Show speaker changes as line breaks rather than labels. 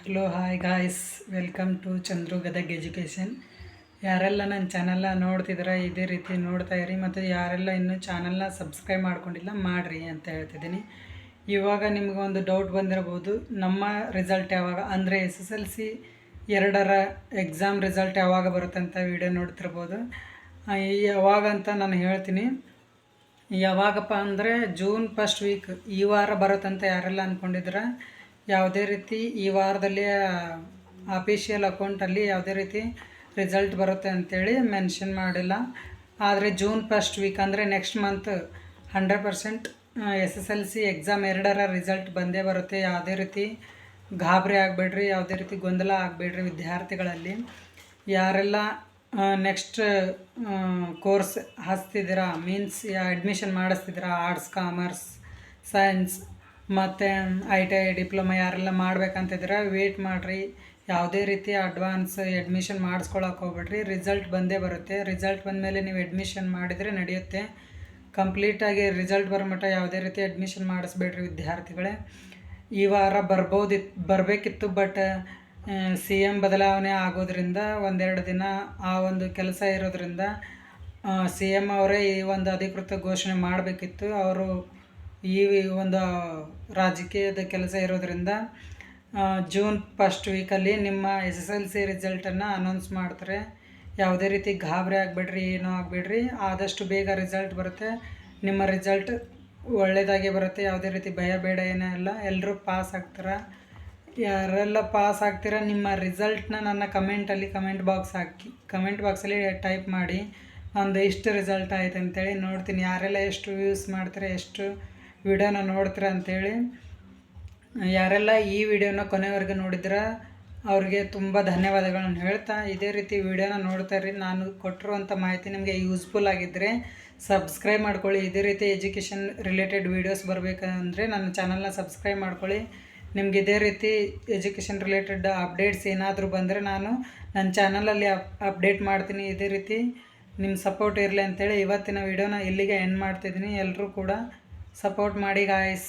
Hello hi guys, welcome to Chandru Gadag education. ಯಾರೆಲ್ಲ ನನ್ನ ಚಾನಲ್ನ ನೋಡ್ತಿದ್ದೀರ ಇದೇ ರೀತಿ ನೋಡ್ತಾ ಇರಿ, ಮತ್ತು ಯಾರೆಲ್ಲ ಇನ್ನೂ ಚಾನಲ್ನ ಸಬ್ಸ್ಕ್ರೈಬ್ ಮಾಡ್ಕೊಂಡಿಲ್ಲ ಮಾಡಿರಿ ಅಂತ ಹೇಳ್ತಿದ್ದೀನಿ. ಇವಾಗ ನಿಮಗೊಂದು ಡೌಟ್ ಬಂದಿರಬಹುದು, ನಮ್ಮ ರಿಸಲ್ಟ್ ಯಾವಾಗ ಅಂದರೆ SSLC 2 ಎಕ್ಸಾಮ್ ರಿಸಲ್ಟ್ ಯಾವಾಗ ಬರುತ್ತೆ ಅಂತ ವಿಡಿಯೋ ನೋಡ್ತಿರ್ಬೋದು. ಯಾವಾಗ ಅಂತ ನಾನು ಹೇಳ್ತೀನಿ. ಯಾವಾಗಪ್ಪ ಅಂದರೆ ಜೂನ್ ಫಸ್ಟ್ ವೀಕ್, ಈ ವಾರ ಬರುತ್ತಂತ ಯಾರೆಲ್ಲ ಅಂದ್ಕೊಂಡಿದ್ರೆ ಯಾವುದೇ ರೀತಿ ಈ ವಾರದಲ್ಲಿ ಅಫಿಷಿಯಲ್ ಅಕೌಂಟಲ್ಲಿ ಯಾವುದೇ ರೀತಿ ರಿಸಲ್ಟ್ ಬರುತ್ತೆ ಅಂಥೇಳಿ ಮೆನ್ಷನ್ ಮಾಡಿಲ್ಲ. ಆದರೆ ಜೂನ್ ಫಸ್ಟ್ ವೀಕ್ ಅಂದರೆ next month 100% SSLC exam 2 result ಬಂದೇ ಬರುತ್ತೆ. ಯಾವುದೇ ರೀತಿ ಗಾಬರಿ ಆಗಬೇಡ್ರಿ, ಯಾವುದೇ ರೀತಿ ಗೊಂದಲ ಆಗಬೇಡ್ರಿ ವಿದ್ಯಾರ್ಥಿಗಳಲ್ಲಿ. ಯಾರೆಲ್ಲ ನೆಕ್ಸ್ಟ್ ಕೋರ್ಸ್ ಹಚ್ತಿದ್ದೀರಾ, ಮೀನ್ಸ್ ಅಡ್ಮಿಷನ್ ಮಾಡಿಸ್ತಿದ್ದೀರಾ, ಆರ್ಟ್ಸ್, ಕಾಮರ್ಸ್, ಸೈನ್ಸ್ ಮತ್ತು ITI ಡಿಪ್ಲೊಮಾ ಯಾರೆಲ್ಲ ಮಾಡ್ಬೇಕಂತಿದ್ರೆ ವೇಟ್ ಮಾಡಿರಿ. ಯಾವುದೇ ರೀತಿ ಅಡ್ವಾನ್ಸ್ ಅಡ್ಮಿಷನ್ ಮಾಡಿಸ್ಕೊಳಕ್ಕೆ ಹೋಗ್ಬೇಡ್ರಿ. ರಿಸಲ್ಟ್ ಬಂದೇ ಬರುತ್ತೆ. ರಿಸಲ್ಟ್ ಬಂದಮೇಲೆ ನೀವು ಅಡ್ಮಿಷನ್ ಮಾಡಿದರೆ ನಡೆಯುತ್ತೆ. ಕಂಪ್ಲೀಟಾಗಿ ರಿಸಲ್ಟ್ ಬರೋ ಮಟ್ಟ ಯಾವುದೇ ರೀತಿ ಅಡ್ಮಿಷನ್ ಮಾಡಿಸ್ಬೇಡ್ರಿ ವಿದ್ಯಾರ್ಥಿಗಳೇ. ಈ ವಾರ ಬರಬೇಕಿತ್ತು, ಬಟ್ CM ಬದಲಾವಣೆ ಆಗೋದ್ರಿಂದ ಒಂದೆರಡು ದಿನ ಆ ಒಂದು ಕೆಲಸ ಇರೋದ್ರಿಂದ CM ಅವರೇ ಈ ಒಂದು ಅಧಿಕೃತ ಘೋಷಣೆ ಮಾಡಬೇಕಿತ್ತು. ಅವರು ಈ ಒಂದು ರಾಜಕೀಯದ ಕೆಲಸ ಇರೋದ್ರಿಂದ ಜೂನ್ ಫಸ್ಟ್ ವೀಕಲ್ಲಿ ನಿಮ್ಮ SSLC ರಿಸಲ್ಟನ್ನು ಅನೌನ್ಸ್ ಮಾಡ್ತಾರೆ. ಯಾವುದೇ ರೀತಿ ಗಾಬರಿ ಆಗಬೇಡ್ರಿ, ಏನೂ ಆಗಬೇಡ್ರಿ. ಆದಷ್ಟು ಬೇಗ ರಿಸಲ್ಟ್ ಬರುತ್ತೆ. ನಿಮ್ಮ ರಿಸಲ್ಟ್ ಒಳ್ಳೆಯದಾಗಿ ಬರುತ್ತೆ. ಯಾವುದೇ ರೀತಿ ಭಯ ಬೇಡ, ಏನೂ ಇಲ್ಲ. ಎಲ್ಲರೂ ಪಾಸ್ ಆಗ್ತಾರೆ. ಯಾರೆಲ್ಲ ಪಾಸ್ ಆಗ್ತೀರ ನಿಮ್ಮ ರಿಸಲ್ಟ್ನ ನನ್ನ ಕಮೆಂಟ್ ಬಾಕ್ಸಲ್ಲಿ ಟೈಪ್ ಮಾಡಿ, ಒಂದು ಇಷ್ಟು ರಿಸಲ್ಟ್ ಆಯ್ತು ಅಂತೇಳಿ ನೋಡ್ತೀನಿ. ಯಾರೆಲ್ಲ ಎಷ್ಟು ವ್ಯೂಸ್ ಮಾಡ್ತಾರೆ, ಎಷ್ಟು ವಿಡಿಯೋನ ನೋಡ್ತೀರ ಅಂಥೇಳಿ. ಯಾರೆಲ್ಲ ಈ ವಿಡಿಯೋನ ಕೊನೆವರೆಗೂ ನೋಡಿದ್ರೆ ಅವ್ರಿಗೆ ತುಂಬ ಧನ್ಯವಾದಗಳನ್ನು ಹೇಳ್ತಾ, ಇದೇ ರೀತಿ ವಿಡಿಯೋನ ನೋಡ್ತಾ ಇರಿ. ನಾನು ಕೊಟ್ಟಿರುವಂಥ ಮಾಹಿತಿ ನಿಮಗೆ ಯೂಸ್ಫುಲ್ ಆಗಿದ್ದರೆ ಸಬ್ಸ್ಕ್ರೈಬ್ ಮಾಡ್ಕೊಳ್ಳಿ. ಇದೇ ರೀತಿ ಎಜುಕೇಷನ್ ರಿಲೇಟೆಡ್ ವೀಡಿಯೋಸ್ ಬರಬೇಕಂದ್ರೆ ನನ್ನ ಚಾನಲ್ನ ಸಬ್ಸ್ಕ್ರೈಬ್ ಮಾಡ್ಕೊಳ್ಳಿ. ನಿಮ್ಗೆ ಇದೇ ರೀತಿ ಎಜುಕೇಷನ್ ರಿಲೇಟೆಡ್ ಅಪ್ಡೇಟ್ಸ್ ಏನಾದರೂ ಬಂದರೆ ನಾನು ನನ್ನ ಚಾನಲಲ್ಲಿ ಅಪ್ಡೇಟ್ ಮಾಡ್ತೀನಿ. ಇದೇ ರೀತಿ ನಿಮ್ಮ ಸಪೋರ್ಟ್ ಇರಲಿ ಅಂತೇಳಿ ಇವತ್ತಿನ ವಿಡಿಯೋನ ಇಲ್ಲಿಗೆ ಎಂಡ್ ಮಾಡ್ತಿದ್ದೀನಿ. ಎಲ್ಲರೂ ಕೂಡ ಸಪೋರ್ಟ್ ಮಾಡಿ ಗಾಯ್ಸ್.